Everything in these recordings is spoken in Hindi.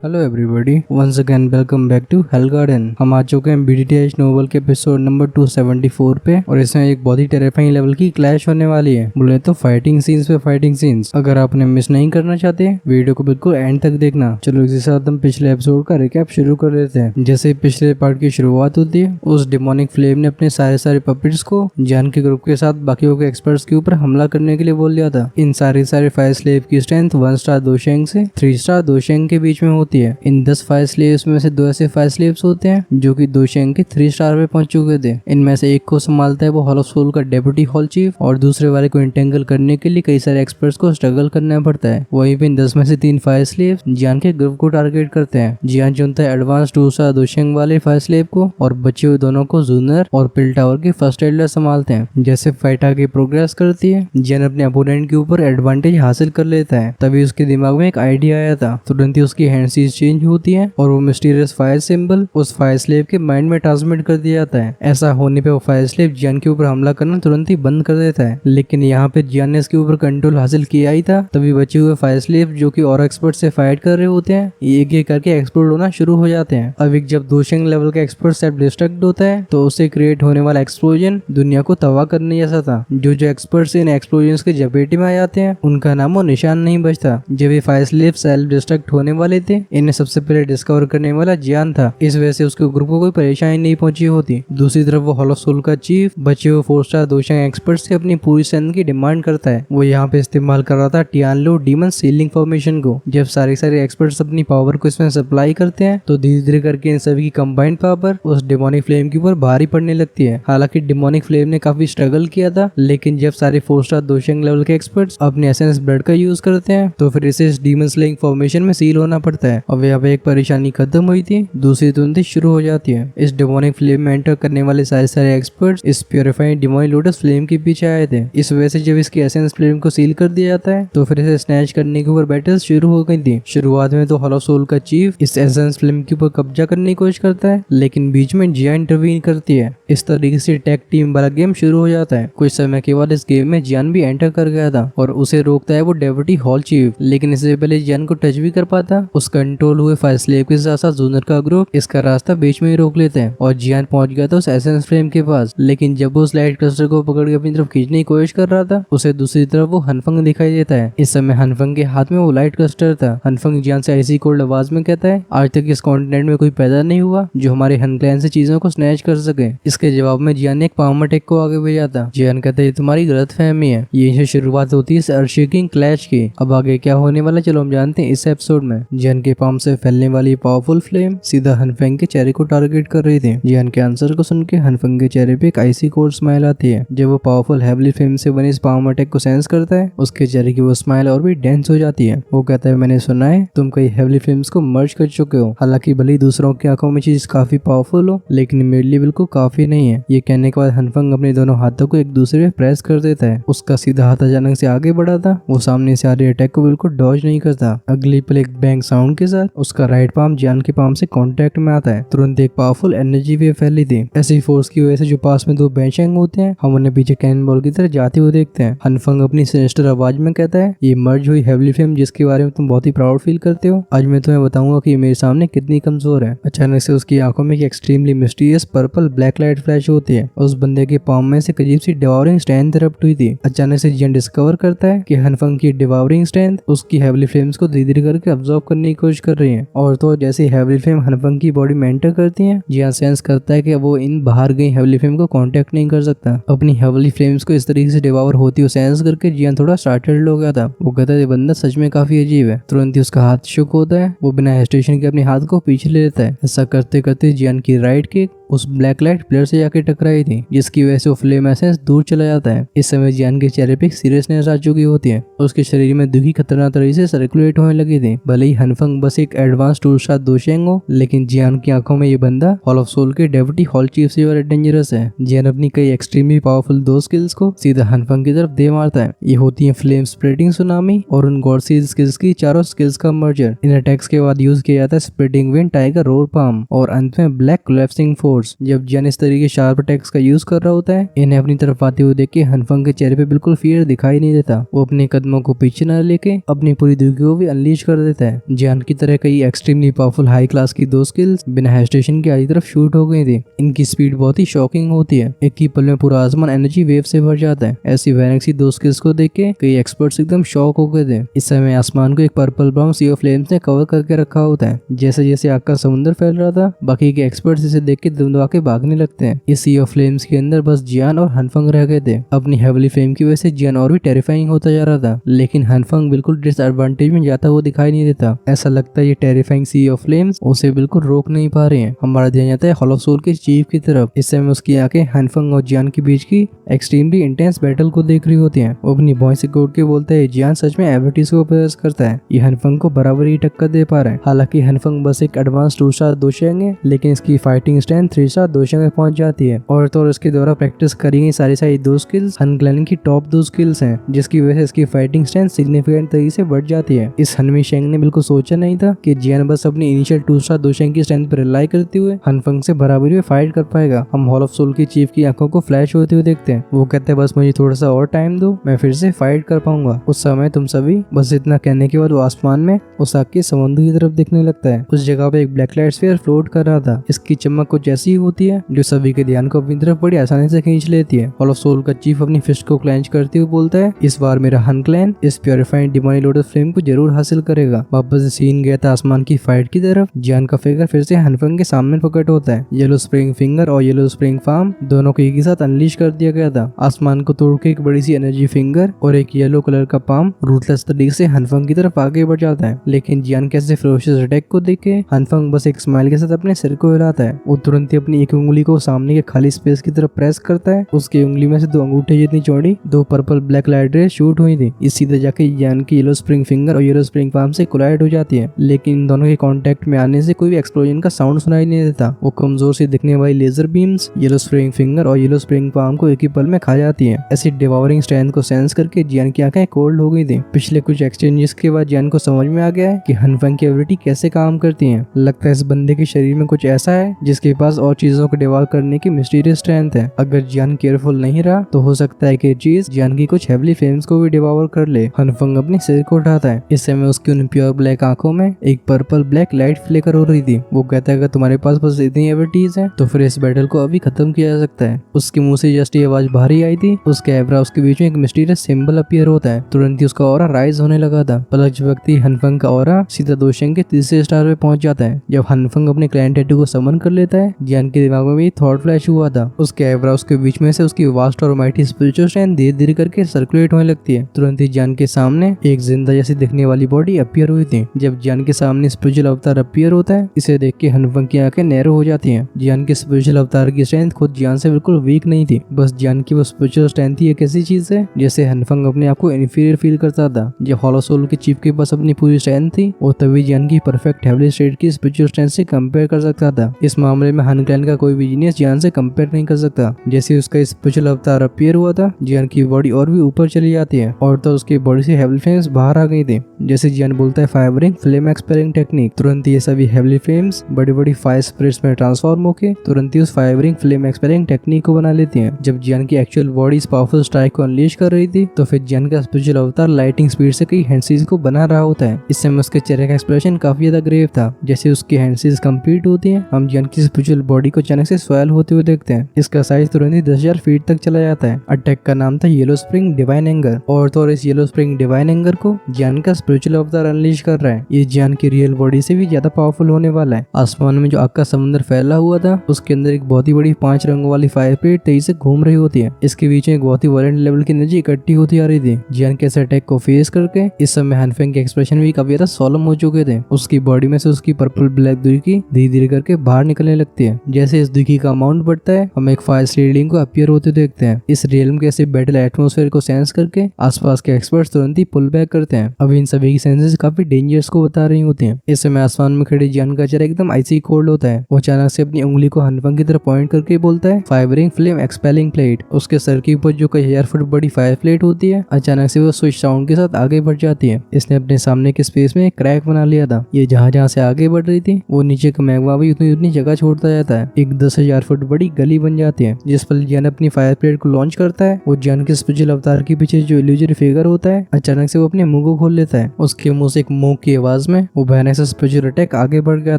Hello everybody, once again welcome back to hell garden. हम आ चुके हैं बीडीटीएच नोवेल के एपिसोड नंबर 274 पे और इसमें एक बहुत ही टेरिफाइंग लेवल की क्लैश होने वाली है। बोले तो फाइटिंग सीन्स पे फाइटिंग सीन्स। अगर आपने मिस नहीं करना चाहते वीडियो को बिल्कुल एंड तक देखना। चलो इसी साथ हम पिछले एपिसोड का रिकैप शुरू कर लेते हैं। जैसे पिछले पार्ट की शुरुआत होती है, उस डिमोनिक फ्लेम ने अपने सारे पपेट्स को जान के ग्रुप के साथ बाकियों के एक्सपर्ट्स के ऊपर हमला करने के लिए बोल दिया था। इन सारे फायर स्लेव की स्ट्रेंथ 1 स्टार दोशेंग से 3 स्टार दोशेंग के बीच में होती है। इन 10 फायर स्लेव्स में से 2 ऐसे फायर स्लेव्स होते हैं जो कि दोशेंग के 3 स्टार पे पहुंच चुके थे। इनमें से एक को संभालता है वो हॉल ऑफ सोल का डेप्यूटी हॉल चीफ और दूसरे वाले को इंटेंगल करने के लिए कई सारे एक्सपर्ट्स को स्ट्रगल करना पड़ता है। वहीं पे इन 10 में से 3 फायर स्लेव जियान के ग्रुप को टारगेट करते हैं। जियान चुनता है एडवांस 2 स्टार दोशेंग वाले फायर स्लेव को और बचे हुए दोनों को जूनर और पिल टावर के फर्स्ट एडलर संभालते हैं। जैसे फाइट आगे प्रोग्रेस करती है, जियान अपने अपोनेंट के ऊपर एडवांटेज हासिल कर लेता है। तभी उसके दिमाग में एक आइडिया आया था। तुरंत ही उसकी हैंड सीज चेंज होती है और वो मिस्टीरियस फायर सिंबल उस फायर स्लेव के माइंड में ट्रांसमिट कर दिया जाता है। ऐसा होने पे वो फायर स्लेव जियान के ऊपर हमला करना तुरंत ही बंद कर देता है। लेकिन यहाँ पे जियान ने इसके ऊपर कंट्रोल हासिल किया ही था, तभी बचे हुए फायर स्लेव जो कि और एक्सपर्ट से फाइट कर रहे होते हैं, एक एक करके एक्सप्लोड होना शुरू हो जाते हैं। अब एक जब दोशेंग लेवल का एक्सपर्ट सेल्फ डिस्ट्रक्ट होता है तो उससे क्रिएट होने वाला एक्सप्लोजन दुनिया को तबाह करने जैसा था। जो एक्सपर्ट्स इन एक्सप्लोजन के जपेटे में आ जाते हैं उनका नामो निशान नहीं बचता। जब ये फायर स्लेव सेल्फ डिस्ट्रक्ट होने वाले थे, इन्हें सबसे पहले डिस्कवर करने वाला जियान था। इस वजह से उसके ग्रुप को कोई परेशानी नहीं पहुंची होती। दूसरी तरफ वो हॉल ऑफ सोल का चीफ बचे हुए 4 स्टार दोशेंग एक्सपर्ट से अपनी पूरी स्ट्रेंथ की डिमांड करता है। वो यहाँ पे इस्तेमाल कर रहा था टियानलो डीमन सीलिंग फॉर्मेशन को। जब सारे एक्सपर्ट्स अपनी पावर को इसमें सप्लाई करते हैं तो धीरे धीरे करके इन सभी की कंबाइंड पावर उस डिमोनिक फ्लेम के ऊपर भारी पड़ने लगती है। हालांकि डिमोनिक फ्लेम ने काफी स्ट्रगल किया था, लेकिन जब सारे 4 स्टार दोशेंग लेवल के एक्सपर्ट्स अपने एसेंस ब्लड का यूज करते हैं तो फिर इसे इस डीमन स्लेइंग फॉर्मेशन में सील होना पड़ता है। और यहाँ पे एक परेशानी खत्म हुई थी, दूसरी तुरंत शुरू हो जाती है। इस डिमोनिक फ्लेम में एंटर करने वाले सारे एक्सपर्ट्स इस प्योरीफाइंग डिमोनिक लोटस फ्लेम के पीछे आए थे। इस वजह से जब इसकी एसेंस फ्लेम को सील कर दिया जाता है तो फिर इसे स्नैच करने के ऊपर बैटल शुरू हो गई थी। शुरुआत में तो हॉल ऑफ सोल का चीफ इस एसेंस फ्लेम के ऊपर कब्जा करने की कोशिश करता है, लेकिन बीच में जियान इंटरवीन करती है। इस तरीके से टैग टीम वाला गेम शुरू हो जाता है। कुछ समय के बाद इस गेम में जियान भी एंटर कर गया था और उसे रोकता है वो डेप्यूटी हॉल चीफ। लेकिन इससे पहले जियान को टच भी कर पाता, उस कंट्रोल हुए फायर स्लेव के साथ साथ जूनर का ग्रुप इसका रास्ता बीच में ही रोक लेते हैं और जियान पहुंच गया था उस एसेंस फ्लेम के पास। लेकिन जब वो उस लाइट क्लस्टर को पकड़ के अपनी तरफ खींचने की कोशिश कर रहा था, उसे दूसरी तरफ वो हनफंग दिखाई देता है। इस समय हनफंग के हाथ में वो लाइट क्लस्टर था। हनफंग जियान से ऐसी कोल्ड आवाज में कहता है, आज तक इस कॉन्टिनेंट में कोई पैदा नहीं हुआ जो हमारे हन क्लैन से चीजों को स्नैच कर सके। इसके जवाब में जियान ने एक पावर टेक को आगे भेजा था। जियान कहता है ये तुम्हारी गलत फहमी है। ये शुरुआत होती है अर्शेकिंग क्लैश की। अब आगे क्या होने वाला चलो हम जानते हैं इस एपिसोड में। जियान के पाम से फैलने वाली पावरफुल फ्लेम सीधा हनफंग के चेहरे को टारगेट कर रही थी। जियान के आंसर को सुन के हनफंग के चेहरे पे एक आइसी कोल्ड स्माइल आती है। जब वो पावरफुल हेवली फ्लेम से बने इस पावर अटैक को सेंस करता है, उसके चेहरे की वो स्माइल और भी डेंस हो जाती है। वो कहता है मैंने सुना है तुम कई हेवली फ्लेम्स को मर्ज कर चुके हो। हालांकि भले ही दूसरों की आंखों में चीज काफी पावरफुल हो, लेकिन मेरे लिए बिल्कुल काफी नहीं है। ये कहने के बाद हनफंग अपने दोनों हाथों को एक दूसरे पे प्रेस कर देता है। उसका सीधा हाथ अचानक से आगे बढ़ा था। वो सामने से आ रहे अटैक को बिल्कुल डॉज नहीं करता। अगली पल एक बैंग साउंड के साथ उसका राइट पाम जियान के पाम से कांटेक्ट में आता है। तुरंत एक पावरफुल एनर्जी वेव फैली थी। ऐसी फोर्स की वजह से जो पास में 2 बेंचेंग होते हैं हम उन्हें पीछे कैनन बॉल की तरह जाते हुए देखते हैं। हनफंग अपनी सिनिस्टर आवाज में कहता है, ये मर्ज हुई हेवली फ्लेम जिसके बारे में तुम बहुत ही प्राउड फील करते हो, आज मैं तुम्हें बताऊंगा कि मेरे सामने कितनी कमजोर है। अचानक से उसकी आंखों में एक extremely mysterious purple black light flash होती है। उस बंदे के पाम में से अजीब सी डिवावरिंग स्ट्रेंथ इरप्ट हुई थी। अचानक से जियान डिस्कवर करता है कि हनफंग की डिवावरिंग स्ट्रेंथ उसकी हेवली फ्लेम्स को धीरे धीरे करके अब्सॉर्ब करने की कोशिश कर रही है। और तो जैसे हेवली फ्लेम हनफंग की बॉडी में एंटर करती है, जियान सेंस करता है कि वो इन बाहर गई हेवली फ्लेम को कांटेक्ट नहीं कर सकता। अपनी हेवली फ्लेम्स को इस तरीके से डिवावर होती हुई सेंस करके जियान थोड़ा स्टार्टल्ड हो गया था। वो कहता है ये बंदा सच में काफी अजीब है। तुरंत ही उसका हाथ शुक होता है। वो बिना हेजिटेशन के अपने हाथ को पीछे ले लेता है। ऐसा करते करते जियान की राइट किक उस ब्लैक लाइट प्लेयर से जाके टकराई थी, जिसकी वजह से वो फ्लेम एसेंस दूर चला जाता है। इस समय जियान के चेहरे पे सीरियसनेस आ चुकी होती है। उसके शरीर में दुखी खतरनाक तरीके से सर्कुलेट होने लगी थी। भले ही हनफंग बस एक एडवांस 2 स्टार दोशेंग हो, लेकिन जियान की आंखों में ये बंदा हॉल ऑफ सोल के डेप्यूटी हॉल चीफ से ज्यादा डेंजरस है। जियान अपनी कई एक्सट्रीमली पावरफुल 2 स्किल्स को सीधा हनफंग की तरफ दे मारता है। ये होती है फ्लेम स्प्रेडिंग सुनामी और उन गॉड सीज स्किल्स की चारों स्किल्स का मर्जर। इन अटैक्स के बाद यूज किया जाता है spreading wind, tiger, roar palm और अंत में ब्लैक कोलैप्सिंग फोर्स। फोर्स। जब जियान इस तरीके शार्प अटैक्स का यूज कर रहा होता है, इन्हें अपनी तरफ आते हुए देख के हनफंग के चेहरे पे बिल्कुल फियर दिखाई नहीं देता। वो अपने कदमों को पीछे न लेके अपनी पूरी दुनिया को भी अनलीश कर देता है। जियान की तरह कई एक्सट्रीमली पावरफुल हाई क्लास की 2 स्किल्स बिना हेजिटेशन के आधी तरफ शूट हो गई थी। इनकी स्पीड बहुत ही शॉकिंग होती है। एक ही पल में पूरा आसमान एनर्जी वेव से भर जाता है। ऐसी भयानक सी 2 स्किल्स को देख के कई एक्सपर्ट्स एकदम शॉक हो गए थे। इस समय आसमान को एक purple brown sea of flames ने कवर करके रखा होता है। जैसे जैसे आग का समुद्र फैल रहा था, बाकी के एक्सपर्ट्स इसे देख के दम दबा के भागने लगते हैं। इस सी ऑफ फ्लेम्स के अंदर बस जियान और हनफंग रह गए थे। अपनी हेवली फ्लेम की वजह से जियान और भी टेरिफाइंग होता जा रहा था, लेकिन हनफंग बिल्कुल डिसएडवांटेज में जाता हुआ दिखाई नहीं देता। ऐसा लगता है ये टेरिफाइंग सी ऑफ फ्लेम्स उसे बिल्कुल रोक नहीं पा रहे हैं। हमारा ध्यान जाता है हॉलो सोल के चीफ की तरफ। इस समय उसकी आंखें हनफंग और जियान के बीच की एक्सट्रीमली इंटेंस बैटल को देख रही होती हैं। वो अपनी वॉइस से कोड के बोलता है जियान सच में एबिलिटीज को पोजेस करता है। ये हनफंग को बराबर ही टक्कर दे पा रहा है। हालांकि हनफंग बस एक एडवांस 2 स्टार दोशेंग है, लेकिन इसकी फाइटिंग स्ट्रेंथ 3 स्टार दोशेंग में पहुंच जाती है। और तो इसके द्वारा प्रैक्टिस करी गई सारी 2 स्किल्स हनग्लेन की टॉप 2 स्किल्स हैं, जिसकी वजह से इसकी फाइटिंग स्ट्रेंथ सिग्निफिकेंट तरीके से बढ़ जाती है। इस हनमी शेंग ने बिल्कुल सोचा नहीं था कि जियान बस अपनी इनिशियल 2 स्टार दोशेंग की स्ट्रेंथ पर रिलाई करते हुए हनफंग से बराबरी में फाइट कर पाएगा। हम हॉल ऑफ सोल की चीफ की आंखों को फ्लैश होते हुए देखते हैं। वो कहते हैं बस मुझे थोड़ा सा और टाइम दो, मैं फिर से फाइट कर पाऊंगा। उस समय तुम सभी बस इतना कहने के बाद वो आसमान में उस आग के समुद्र की तरफ देखने लगता है। उस जगह पे एक ब्लैक लाइट स्फीयर फ्लोट कर रहा था। इसकी चमक कुछ ऐसी होती है जो सभी के ध्यान को अपनी तरफ बड़ी आसानी से खींच लेती है। हॉल ऑफ सोल का चीफ अपनी फिस्ट को क्लेंच करते हुए बोलता है इस बार मेरा हन क्लैन इस प्योरीफाइड डिवाइन लोटस फ्लेम को जरूर हासिल करेगा। वापस से सीन गया था आसमान की फाइट की तरफ। जियान का फिगर फिर से हनफंग के सामने प्रकट होता है। येलो स्प्रिंग फिंगर और येलो स्प्रिंग फार्म दोनों को एक ही साथ अनलीश कर दिया गया था। आसमान को तोड़ के एक बड़ी सी एनर्जी फिंगर और एक येलो कलर का पाम रूथलेस तरीके से हनफंग की तरफ आगे बढ़ जाता है। लेकिन जियान कैसे फेरोशियस अटैक को देख के हनफंग बस एक स्माइल के साथ अपने सिर को हिलाता है। वो तुरंत ही अपनी एक उंगली को सामने के खाली स्पेस की तरफ प्रेस करता है। उसकी उंगली में से 2 अंगूठे जितनी चौड़ी 2 purple black light rays shoot हुई थी। इस सीधे जाके जियान की येलो स्प्रिंग फिंगर और येलो स्प्रिंग पाम से कोलाइड हो जाती है। लेकिन इन दोनों के कांटेक्ट में आने से कोई भी एक्सप्लोजन का साउंड सुनाई नहीं देता। वो कमजोर से दिखने वाली laser beams yellow spring finger और येलो स्प्रिंग पाम को एक ही पल में खा जाती है। ऐसी डिवावरिंग स्ट्रेंथ को सेंस करके जियान की आंखें कोल्ड हो गई थी। पिछले कुछ एक्सचेंजेस के बाद जियान को समझ में आ गया है कि हनफंग की एबिलिटी कैसे काम करती है। लगता है इस बंदे के शरीर में कुछ ऐसा है जिसके पास और चीजों को डिवाल करने की मिस्टीरियस स्ट्रेंथ है। अगर जियान केयरफुल नहीं रहा तो हो सकता है कि चीज जियान की कुछ हेवली फ्लेम्स को भी डिवावर कर ले। हनफंग अपने सिर को उठाता है। इस समय उसकी उन प्योर ब्लैक आंखों में एक पर्पल ब्लैक लाइट फ्लेकर हो रही थी। वो कहता है अगर तुम्हारे पास बस इतनी एबिलिटीज है तो फिर इस बैटल को अभी खत्म किया जा सकता है। उसके मुंह से जस्ट ये आवाज बाहर ही आई थी। उसके एब्राउज के बीच में एक मिस्टीरियस सिंबल अपीयर होता है। तुरंत ही उसका ऑरा राइज होने लगा था। पलक झपकती हनफंग का ऑरा सीधा दोशेंग के 3 स्टार पे पहुंच जाता है। जब हनफंग अपने क्लाइंट टैटू को समन कर लेता है, जियान के दिमाग में भी थॉट फ्लैश हुआ था। उसके एब्राउज के बीच में से उसकी वास्ट और माइटी स्पिरिचुअल स्ट्रेंथ धीरे धीरे करके सर्कुलेट होने लगती है। तुरंत ही जियान के सामने एक जिंदा जैसी दिखने वाली बॉडी अपीयर हुई थी। जब जियान के सामने स्पिरिचुअल अवतार अपीयर होता है, इसे देख के हनफंग की आंखें नैरो हो जाती हैं। जियान के स्पिरिचुअल अवतार की स्ट्रेंथ खुद जियान से बिल्कुल वीक नहीं थी। बस जियान की वो स्पिरिचुअल स्ट्रेंथ ही एक ऐसी चीज है जैसे हनफंग अपने आप को इन्फीरियर फील करता था। जब हॉलो सोल के चीफ के पास अपनी पूरी स्ट्रेंथ थी, वो तभी जियान की परफेक्ट हेवली स्टेट की स्पिरिचुअल स्ट्रेंथ से कंपेयर कर सकता था। इस मामले में हनक्लैन का कोई भी जीनियस जियान से कंपेयर नहीं कर सकता। जैसे उसका स्पिरिचुअल अवतार अपीयर हुआ था, जियान की बॉडी और भी ऊपर चली जाती है और तो उसकी बॉडी से हेवली फ्लेम्स बाहर आ गई थी। जैसे जियान बोलता है फायरिंग फ्लेम एक्सपेलिंग टेक्निक, तुरंत ये सभी हेवली फ्लेम्स बड़ी बड़ी फायर स्पिरिट्स में ट्रांसफॉर्म होकर तुरंत ही उस फायरिंग फ्लेम एक्सपेलिंग टेक्निक को बना लेती हैं। जब जियान की एक्चुअल बॉडी इस पावरफुल स्ट्राइक को अनलीश कर रही थी, तो फिर जियान का स्पिरिचुअल अवतार लाइटिंग स्पीड से कई हैंडसीज को बना रहा होता है। इस समय उसके चेहरे का एक्सप्रेशन काफी ज्यादा ग्रेव था। जैसे उसकी हैंडसीज कंप्लीट होती हैं, हम जियान की स्पिरिचुअल बॉडी को अचानक से स्वेल होते हुए देखते हैं। इसका साइज तुरंत ही 10,000 फीट तक चला जाता है। अटैक का नाम था येलो स्प्रिंग डिवाइन एंगर और तो इस येलो स्प्रिंग डिवाइन एंगर को जियान का स्पिरिचुअल अवतार अनलीश कर रहा है। ये जियान की रियल बॉडी से भी ज्यादा पावरफुल होने वाला है। आसमान में जो आग का समुद्र फैला हुआ था, उसके अंदर एक बहुत ही बड़ी 5 रंगों वाली फायर प्लेट तेजी से घूम रही होती है। इसके बीच में एक बहुत ही वायलेंट लेवल की एनर्जी इकट्ठी होती आ रही थी। जियान के अटैक को फेस करके इस समय हनफेंग के एक्सप्रेशन भी काफी ज्यादा सोलम हो चुके थे। उसकी बॉडी में से उसकी पर्पल ब्लैक दुखी धीरे धीरे करके बाहर निकलने लगती है। जैसे इस दुखी का अमाउंट बढ़ता है, हम एक फायर स्लीडिंग को अपीयर होते देखते हैं। इस रियल्म के ऐसे बैटल एटमॉस्फेयर को सेंस करके आसपास के एक्सपर्ट्स तुरंत ही पुल बैक करते हैं। अब इन सभी की सेंसेस काफी डेंजरस को बता रही होती हैं। इस समय आसमान में खड़े जियान का चेहरा एकदम आइसी कोल्ड होता है। वो अचानक से अपनी उंगली को हनफंग की तरफ पॉइंट करके बोलता है फायरिंग फ्लेम एक्सपेलिंग प्लेट। उसके सर के ऊपर जो कई 1000 फुट बड़ी फायर प्लेट होती है, अचानक से वो स्विच साउंड के साथ आगे बढ़ जाती है। इसने अपने सामने के स्पेस में एक क्रैक बना लिया था। ये जहाँ जहाँ से आगे बढ़ रही थी, वो नीचे का मैग्मा भी उतनी उतनी जगह छोड़ता जाता जाता है। एक 10,000 फुट बड़ी गली बन जाती है, जिस पर जियान अपनी फायर प्लेट को लॉन्च करता है। वो जियान के स्पेशल अवतार के पीछे जो इल्यूजरी फिगर होता है, अचानक से वो अपने मुंह को खोल लेता है। उसके मुंह से एक मुंह की आवाज में वो भयानक सा स्पेशल अटैक आगे बढ़ गया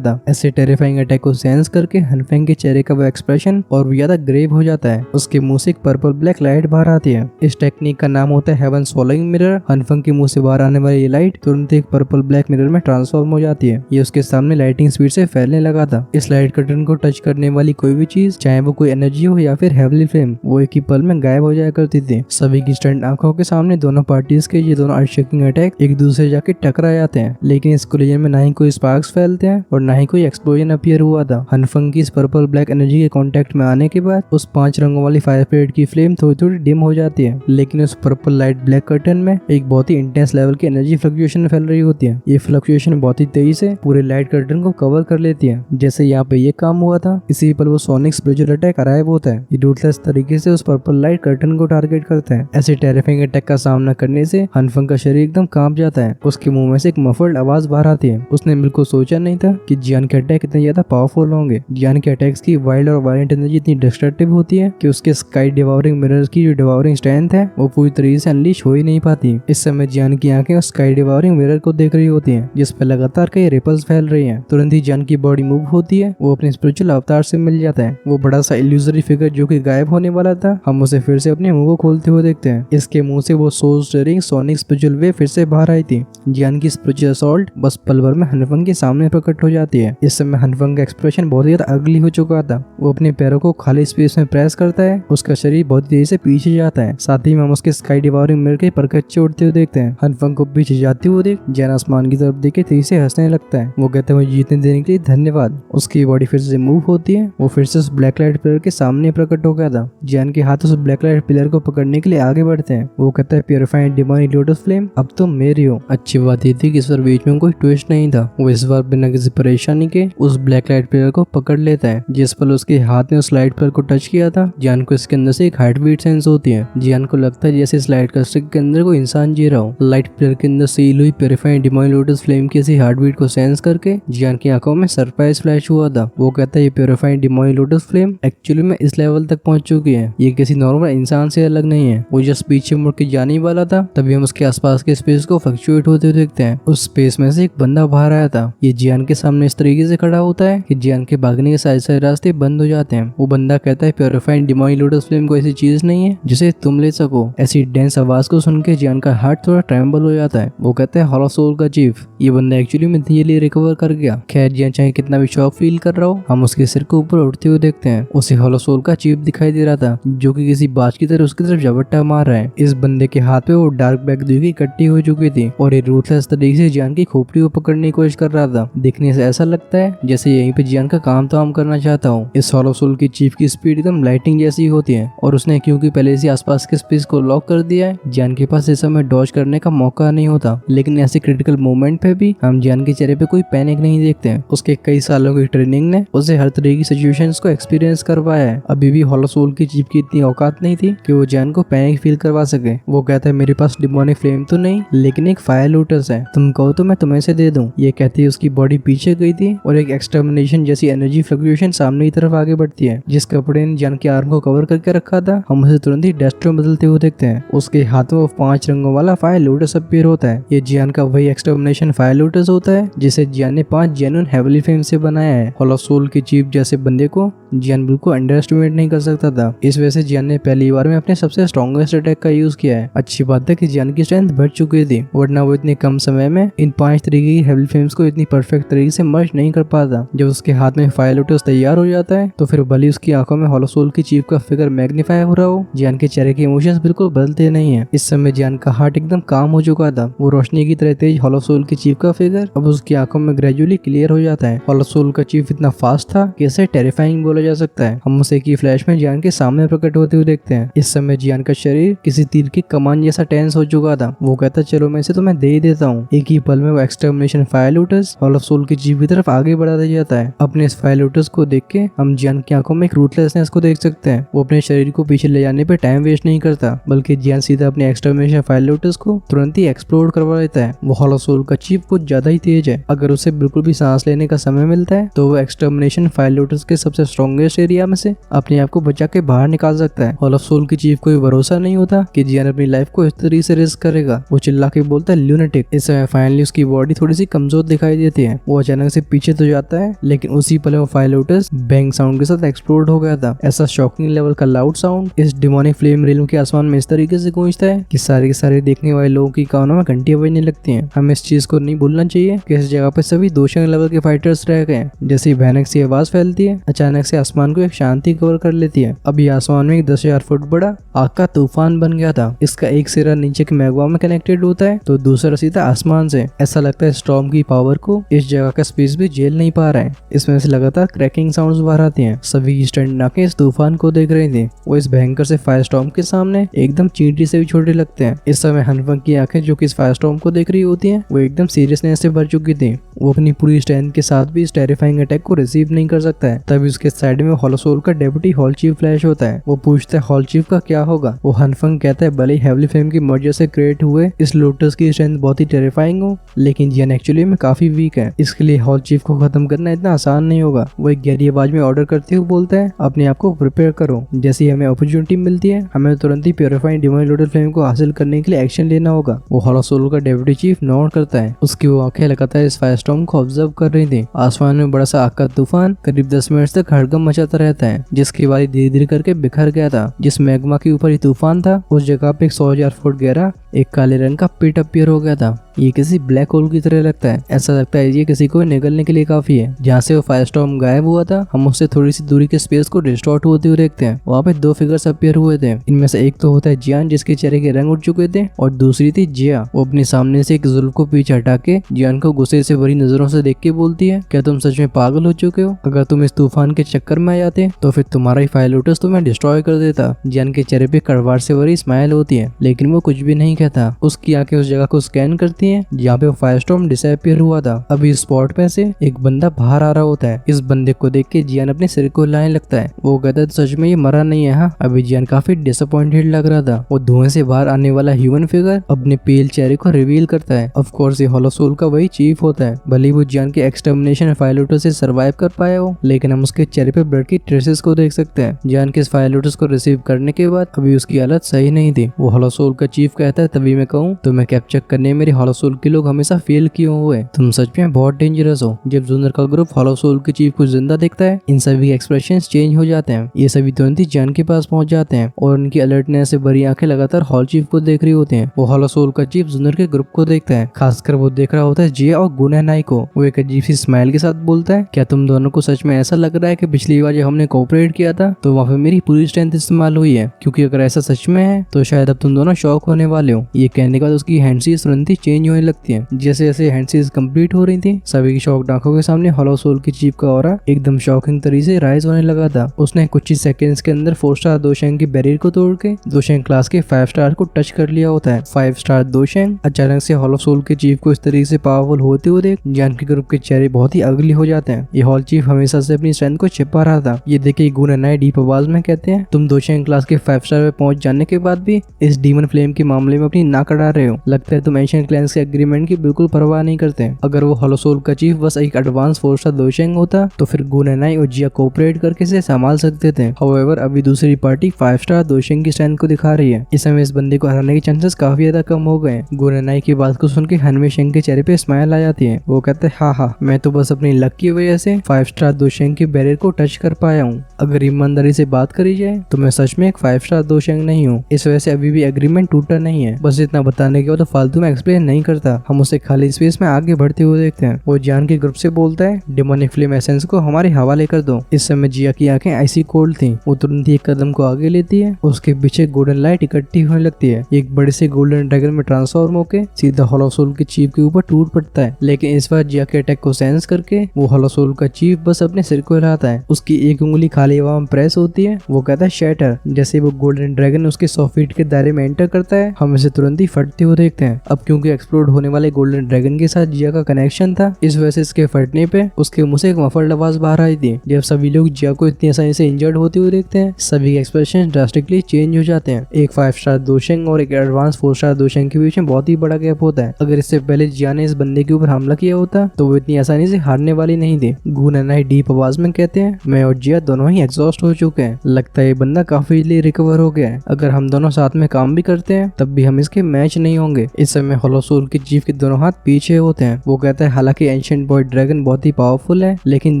था। ऐसे टेरिफाइंग अटैक को सेंस करके हनफेंग के चेहरे का वो एक्सप्रेशन और भी ज्यादा ग्रेव हो जाता है। उसके मुंह से एक पर्पल ब्लैक लाइट बाहर आती है। इस टेक्निक का नाम होता है हेवन स्वॉलोइंग मिरर। हनफेंग के मुंह से बाहर आने वाली ये लाइट तुरंत एक पर्पल ब्लैक मिरर में ट्रांसफॉर्म हो जाती है। ये उसके सामने लाइटिंग स्पीड से फैलने लगा था। इस लाइट कर्टन को टच करने वाली कोई भी चीज, चाहे वो कोई एनर्जी हो या फिर हेवनली फ्लेम, वो एक ही पल में गायब हो जाया करती थी। सभी की स्टंट आंखों के सामने दोनों पार्टीज के ये दोनों अर्थ-शेकिंग अटैक एक दूसरे जाके टकरा जाते हैं, लेकिन इस कोलिजन में ना ही कोई स्पार्क्स फैलते हैं और ना ही कोई एक्सप्लोजन अपीयर हुआ था। हनफेंग की इस पर्पल ब्लैक एनर्जी के कांटेक्ट में आने के बाद उस 5 रंगों वाली फायर प्लेट की फ्लेम थोड़ी थोड़ी डिम हो जाती है, लेकिन उस पर्पल लाइट ब्लैक कर्टन में एक बहुत ही इंटेंस लेवल की एनर्जी फ्लक्चुएशन फैल रही होती है। ये फ्लक्चुएशन बहुत ही तेजी से पूरे लाइट कर्टन को कवर कर लेती है। जैसे यहाँ पे ये काम हुआ था, इसी पर वो सोनिक स्पिरिचुअल अटैक अराइव होता है। ये रूथलेस तरीके से उस पर्पल लाइट कर्टन को टारगेट करता है। ऐसे टेरिफाइंग अटैक का सामना करने से हनफेंग का शरीर एकदम कांप जाता है। उसके मुंह में से एक मफल्ड आवाज बाहर आती है। उसने बिल्कुल सोचा नहीं था कि जियान के अटैक इतने ज्यादा पावरफुल होंगे। जियान के अटैक्स की वाइल्ड और वायलेंट एनर्जी इतनी डिस्ट्रक्टिव होती है कि उसके स्काई डिवावरिंग मिरर्स की जो डिवावरिंग स्ट्रेंथ है वो पूरी तरीके से अनलीश हो ही नहीं पाती। इस समय जियान की आंखें उस स्काई डिवावरिंग मिरर को देख रही होती हैं, जिस पर लगातार कई रिपल्स फैल रही हैं। तुरंत ही जियान की बॉडी मूव होती है। वो अपने स्पिरिचुअल अवतार से मिल जाता है। वो बड़ा सा इल्यूजरी फिगर जो कि गायब होने वाला था, हम उसे फिर से अपने मुंह को खोलते हुए देखते हैं। इसके मुंह से वो soul steering sonic spiritual way फिर से बाहर आई थी। जियान की स्पिरिचुअल असॉल्ट बस पल भर में हनफेंग के सामने प्रकट हो जाती है। इस समय हनफेंग का एक्सप्रेशन बहुत ही ज्यादा अगली हो चुका था। वो अपने पैरों को खाली स्पेस में प्रेस करता है। उसका शरीर बहुत तेजी से पीछे जाता है। साथ ही में हम उसके स्काई डिवावरिंग मिरर के परखच्चे उड़ते हुए देखते हैं। हनफेंग को पीछे जाते हुए देख जियान आसमान की तरफ देख के तेजी से हंसने लगता है। वो कहते हैं मुझे जीतने देने के लिए धन्यवाद। उसकी बॉडी फिर से मूव होती है। वो फिर से उस ब्लैक लाइट पिलर के सामने प्रकट हो गया था। जियान के हाथ उस ब्लैक लाइट पिलर को पकड़ने के लिए आगे बढ़ते हैं। वो कहता है प्योरीफाइड डिवाइन लोटस फ्लेम, अब तुम मेरी हो। अच्छी बात ये थी कि इस बार बीच में कोई ट्विस्ट नहीं था। वो इस बार बिना किसी परेशानी के उस ब्लैक लाइट पिलर को पकड़ लेता है। जिस पल उसके हाथ ने उस लाइट पिलर को टच किया था, जियान को इसके अंदर से एक हार्ट बीट सेंस होती है। जियान को लगता है जैसे इस लाइट क्रिस्टल के अंदर कोई इंसान जी रहा हो। लाइट पिलर के अंदर सील हुई प्योरीफाइड डिवाइन लोटस फ्लेम की ऐसी हार्ट बीट को सेंस करके जियान की आंखों में सरप्राइज फ्लैश हुआ था। वो कहता है ये purified divine lotus flame actually में इस लेवल तक पहुंच चुकी है। ये किसी नॉर्मल इंसान से अलग नहीं है। वो जस्ट पीछे मुड़ के जाने वाला था, तभी हम उसके आसपास के स्पेस को फ्लक्चुएट होते हुए देखते हैं। उस स्पेस में से एक बंदा बाहर आया था। ये जियान के सामने इस तरीके से खड़ा होता है कि जियान के भागने के सारे सारे रास्ते बंद हो जाते हैं। वो बंदा कहता है प्योरीफाइड डिवाइन लोटस फ्लेम कोई ऐसी चीज नहीं है जिसे तुम ले सको। ऐसी डेंस आवाज को सुन के जियान का हार्ट थोड़ा ट्रेम्बल हो जाता है। वो कहता है हॉलो सोल का चीफ। ये बंदा एक्चुअली में धीरे रिकवर कर गया। खैर जियान चाहे कितना भी शॉक फील कर रहा हो, हम उसके सिर को ऊपर उठते हुए देखते हैं। उसे हॉलो सोल का चीफ दिखाई दे रहा था, जो कि किसी बाज की तरह उसकी तरफ झपट्टा मार रहा है। इस बंदे के हाथ पे वो डार्क ब्लैक दुई इकट्ठी हो चुकी थी और ये रूथलेस तरीके से जियान की खोपड़ी को पकड़ने की कोशिश कर रहा था। देखने से ऐसा लगता है जैसे यहीं पे जियान का काम तमाम करना चाहता हूँ। इस हॉलो सोल की चीफ की स्पीड एकदम लाइटिंग जैसी होती है और उसने क्योंकि पहले से आसपास के स्पेस को लॉक कर दिया है, जियान के पास इस समय डॉज करने का मौका नहीं होता। लेकिन ऐसे क्रिटिकल मोमेंट पे भी हम जियान के चेहरे पे कोई पैनिक नहीं देखते हैं। उसके कई सालों की ट्रेनिंग ने उसे हर तरह की सिचुएशंस को एक्सपीरियंस करवाया है। अभी भी हॉलो सोल की चीफ की इतनी औकात नहीं थी कि वो जियान को पैनिक फील करवा सके। वो कहता है मेरे पास डिमोनिक फ्लेम तो नहीं, लेकिन एक फायर लोटस है, तुम कहो तो मैं तुम्हें से दे दूं। ये कहती है उसकी बॉडी पीछे गई थी और एक एक्सटर्मिनेशन जैसी एनर्जी फ्लक्चुएशन सामने की तरफ आगे बढ़ती है। जिस कपड़े ने जियान के आर्म को कवर करके रखा था, हम उसे तुरंत ही डेस्ट्रो में बदलते हुए देखते हैं। उसके हाथ में वो 5 रंगों वाला फायर लोटस अपीयर होता है। ये जियान का वही एक्सटर्मिनेशन फायर लोटस होता है जिसे जियान ने 5 जेन्युइन हेवनली फ्लेम से बनाया है। हॉलो सोल की चीफ जैसे बंदे को जियान बिल्कुल अंडर एस्टिमेट नहीं कर सकता था। इस वजह से जियान ने पहली बार में अपने सबसे स्ट्रॉन्गेस्ट अटैक का यूज किया है। अच्छी बात है कि जियान की स्ट्रेंथ बढ़ चुकी थी, वरना वो इतने कम समय में इन 5 तरीके की हेवनली फ्लेम्स को इतनी परफेक्ट तरीके से मर्ज नहीं कर पाता। जब उसके हाथ में फायर लोटस तैयार हो जाता है तो फिर भले उसकी आंखों में हॉलो सोल की चीफ का फिगर मैग्नीफाई हो रहा हो, जियान के चेहरे के इमोशंस बिल्कुल बदलते नहीं है। इस समय जियान का हार्ट एकदम काम हो चुका था। वो रोशनी की तरह तेज हॉलो सोल की चीफ का फिगर अब उसकी आंखों में ग्रेजुअली क्लियर हो जाता है। हॉलो सोल का चीफ इतना फास्ट था कि इसे टेरिफाइंग बोला जा सकता है। हम उसे की फ्लैश में जियान के सामने प्रकट होते हुए देखते हैं। इस समय जियान का शरीर किसी तीर की कमान जैसा टेंस हो चुका था। वो कहता चलो मैं इसे तुम्हें दे ही देता हूँ। एक ही पल में वो extermination fire lotus hollow soul की चीफ की तरफ आगे बढ़ाता जाता है। अपने इस फायर लोटस को देख के हम जियान की आंखों में एक रूथलेसनेस को देख सकते हैं। वो अपने शरीर को पीछे ले जाने पे टाइम वेस्ट नहीं करता, बल्कि जियान सीधा अपने एक्सटर्मिनेशन फायर लोटस को तुरंत ही एक्सप्लोड करवा लेता है। वो हॉलो सोल का चीफ कुछ ज्यादा ही तेज है। अगर उसे बिल्कुल भी सांस लेने का समय मिलता है तो वो एक्सटर्मिनेशन फायर लोटस के सबसे स्ट्रॉन्गेस्ट एरिया में से अपने आप को बचा के बाहर निकाल सकता है। हॉल ऑफ सोल की चीफ को भी भरोसा नहीं होता कि जियान अपनी लाइफ को इस तरीके से रिस्क करेगा। वो चिल्ला के बोलता है ल्यूनेटिक। इस समय फाइनली उसकी बॉडी थोड़ी सी कमजोर दिखाई देती है। वो अचानक से पीछे तो जाता है, लेकिन उसी पल वो फायर लोटस बैंग साउंड के साथ एक्सप्लोड हो गया था। ऐसा शॉकिंग लेवल का लाउड साउंड इस डिमोनिक फ्लेम रिल्म के आसमान में इस तरीके से गूंजता है कि सारे के सारे देखने वाले लोगों की कानों में घंटियां बजने लगती हैं। हमें इस चीज को नहीं भूलना चाहिए कि इस जगह पे सभी दोषंग लेवल के फाइटर्स रह गए। जैसे ही भयानक सी आवाज फैलती है, अचानक से आसमान को एक शांति कवर कर लेती है। अभी आसमान में एक 10,000 फुट बड़ा आग का तूफान बन गया था। इसका एक सिरा नीचे के मैग्मा में कनेक्टेड होता है तो दूसरा सीधा आसमान से। ऐसा लगता है स्टॉर्म की पावर को इस जगह का स्पेस भी झेल नहीं पा रहा है। इसमें से लगातार क्रैकिंग साउंड्स बाहर आती हैं। सभी स्टैंड आके इस तूफान को देख रहे थे। वो इस भयंकर से फायर स्टॉर्म के सामने एकदम चींटी से भी छोटे लगते हैं। इस समय हनफंग की आंखें जो कि इस फायर स्टॉर्म को देख रही होती हैं, वो एकदम सीरियसनेस से भर चुकी थी। वो अपनी पूरी स्ट्रेंथ के साथ भी इस टेरिफाइंग अटैक को रिसीव नहीं कर सकता है। तभी उसके साइड में हॉलो सोल का डेप्यूटी हॉल चीफ फ्लैश होता है। वो पूछता है हॉल चीफ का क्या होगा। वो हनफंग कहता है भले ही हेवली फ्लेम की मर्जर से क्रिएट हुए इस लोटस की स्ट्रेंथ बहुत ही टेरिफाइंग हो, लेकिन जियान एक्चुअली में काफी वीक है। इसके लिए हॉल चीफ को खत्म करना इतना आसान नहीं होगा। वो एक गहरी आवाज में ऑर्डर करते हुए बोलता है अपने आप को प्रिपेयर करो। जैसे ही हमें अपॉर्चुनिटी मिलती है, हमें तुरंत ही प्योरीफाइंग डिवाइन लोटस फ्लेम को हासिल करने के लिए एक्शन लेना होगा। वो हॉलो सोल का डेप्यूटी चीफ नोट करता है। उसकी वो आंखें लगातार इस फायर स्टॉर्म को ऑब्जर्व कर रही थी। आसमान में बड़ा सा आग का तूफान करीब 10 मिनट तक हड़कंप मचाता रहता है, जिसकी वारी धीरे धीरे करके बिखर गया था। जिस मैग्मा के ऊपर ये तूफान था, उस जगह पे 100,000 फुट गहरा एक काले रंग का पिट अपीयर हो गया था। ये किसी ब्लैक होल की तरह लगता है। ऐसा लगता है ये किसी को निगलने के लिए काफी है। जहाँ से वो फायर स्टॉर्म गायब हुआ था, हम उससे थोड़ी सी दूरी के स्पेस को डिस्टॉर्ट होते हुए देखते हैं। वहाँ पे 2 फिगर्स अपीयर हुए थे। इनमें से एक तो होता है जियान, जिसके चेहरे के रंग उड़ चुके थे, और दूसरी थी जिया। वो अपने सामने से एक जुल्फ को पीछे हटा के जियान को गुस्से से भरी नजरों से देख के बोलती है, क्या तुम सच में पागल हो चुके हो? अगर तुम इस तूफान के चक्कर में आ जाते तो फिर तुम्हारा ही फायर लोटस तुम्हें डिस्ट्रॉय कर देता। जियान के चेहरे पे कड़वाहट से भरी स्माइल होती है, लेकिन वो कुछ भी नहीं कहता। उसकी आंखें उस जगह को स्कैन करती हैं जहाँ पे फायरस्टॉर्म डिसअपीयर हुआ था। अभी इस स्पॉट पे से एक बंदा बाहर आ रहा होता है। इस बंदे को देख के जियान अपने सिर को हिलाने लगता है। वो कहता है सच में ये मरा नहीं है। हाँ, अभी जियान काफी डिसअपॉइंटेड लग रहा था। वो धुएं से बाहर आने वाला ह्यूमन फिगर अपने पेल चेहरे को रिवील करता है। ऑफ कोर्स ये हॉलो सोल का वही चीफ होता है। भले वो जियान के एक्सटर्मिनेशन फायर लोटस से सर्वाइव कर पाया हो, लेकिन हम उसके चेहरे पे ब्लड की ट्रेसेस को देख सकते हैं। जियान के इस फायर लोटस को रिसीव करने के बाद अभी उसकी हालत सही नहीं थी। वो हॉलो सोल का चीफ कहता है तभी मैं कहूँ तुम्हें कैप्चर करने मेरे हॉलो सोल के लोग हमेशा फेल क्यों हुए? तुम सच में बहुत डेंजरस हो। जब जूनियर का ग्रुप हॉलो सोल के चीफ को जिंदा देखता है, इन सभी एक्सप्रेशंस चेंज हो जाते हैं। ये सभी तुरंत ही जियान के पास पहुंच जाते हैं और उनकी अलर्टनेस से भरी आंखें लगातार हॉल चीफ को देख रही होती हैं। वो हॉलो सोल का चीफ जूनियर के ग्रुप को देखता है। खासकर वो देख रहा होता है जिया और गुनहनाई को। वो एक अजीब सी स्माइल के साथ बोलता है, क्या तुम दोनों को सच में ऐसा लग रहा है कि पिछली बार जब हमने कोऑपरेट किया था तो वहाँ पे मेरी पूरी स्ट्रेंथ इस्तेमाल हुई है? क्योंकि अगर ऐसा सच में है तो शायद अब तुम दोनों शॉक होने वाले हो। ये कहने के बाद उसकी हैंडसीज तुरंत ही चेंज होने लगती है। जैसे जैसे हैंडसीज कंप्लीट हो रही थी, सभी की शॉक आंखों के सामने हॉलो सोल की चीफ का ऑरा एकदम शॉकिंग तरीके से राइज होने लगा था। उसने कुछ ही सेकंड्स के अंदर 4 स्टार दोशेंग की बैरियर को तोड़ के दोशेंग क्लास के 5 स्टार को टच कर लिया होता है। 5 स्टार दोशेंग अचानक से हॉलो सोल के चीफ को इस तरीके से पावरफुल होते हुए देख जियान के ग्रुप के चेहरे बहुत ही अगली हो जाते हैं। ये हॉल चीफ हमेशा से अपनी स्ट्रेंथ को छिपा रहा था। ये देखे गुनहनाई डीप आवाज में कहते हैं, तुम दोशेंग क्लास के 5 स्टार पे पहुंच जाने के बाद भी इस डीमन फ्लेम के मामले में अपनी नाक अड़ा रहे हो। लगता है तुम एशियन क्लैंस के एग्रीमेंट की बिल्कुल परवाह नहीं करते। अगर वो हॉलो सोल का चीफ बस एक एडवांस 4 स्टार दोशेंग होता तो फिर गुनहनाई और जिया कोऑपरेट करके इसे संभाल सकते थे। हाउएवर अभी दूसरी पार्टी 5 स्टार दोशेंग की स्ट्रेंथ को दिखा रही है। इस समय इस बंदे को हराने के चांसेस काफी ज्यादा कम हो गए। गुनहनाई की बात को सुन के हनवे शेंग के चेहरे पे स्माइल आ जाती है। वो कहते हैं हाँ, मैं तो बस अपनी लक की वजह से 5 स्टार दोशेंग की बैरियर को टच कर पाया हूँ। अगर ईमानदारी से बात करी जाए तो मैं सच में एक 5 स्टार दोशेंग नहीं हूँ। इस वजह से अभी भी एग्रीमेंट टूटा नहीं है। बस इतना बताने के बाद तो फालतू में एक्सप्लेन नहीं करता। हम उसे खाली स्पेस में आगे बढ़ते हुए देखते हैं। वो जियान के ग्रुप से बोलता है, डेमोनिक फ्लेम एसेंस को हमारे हवाले कर दो। इस समय जिया की आंखें ऐसी कोल्ड थी। वो तुरंत ही एक कदम को आगे लेती है। उसके पीछे गोल्डन लाइट इकट्ठी होने लगती है। एक बड़े से गोल्डन ड्रैगन में ट्रांसफॉर्म होकर सीधा हॉलो सोल के चीफ के ऊपर टूट पड़ता है। लेकिन इस बार जिया के अटैक को सेंस करके वो हॉलो सोल का चीफ बस अपने सिर को हिलाता है। उसकी एक उंगली खाली हवा में प्रेस होती है। वो कहता है शैटर। जैसे वो गोल्डन ड्रैगन उसके 100 फीट के दायरे में एंटर करता है, हम इसे तुरंत ही फटते हुए देखते हैं। अब क्योंकि एक्सप्लोड होने वाले गोल्डन ड्रैगन के साथ जिया का कनेक्शन था, इस वजह से इसके फटने पे उसके मुंह से एक मफल्ड आवाज बाहर आई थी। जब सभी लोग जिया को इतनी आसानी से इंजर्ड होते हुए देखते हैं, सभी के एक्सप्रेशन ड्रास्टिकली चेंज हो जाते हैं। एक 5 स्टार दोशेंग और एक एडवांस 4 स्टार दोशेंग के बीच में बहुत ही बड़ा गैप होता है। अगर इससे पहले जिया ने इस बंदे के ऊपर हमला किया लिया होता तो वो इतनी आसानी से हारने वाली नहीं थी। गुन एनाई डीप आवाज में कहते हैं, मैं और जिया दोनों ही एग्जॉस्ट हो चुके हैं, लगता है ये बंदा काफी इजीली रिकवर हो गया है। अगर हम दोनों साथ में काम भी करते हैं तब भी हम इसके मैच नहीं होंगे। इस समय होलो सोल के चीफ के दोनों हाथ पीछे होते हैं। वो कहता है हालांकि एंशिएंट बॉय ड्रैगन बहुत ही पावरफुल है, लेकिन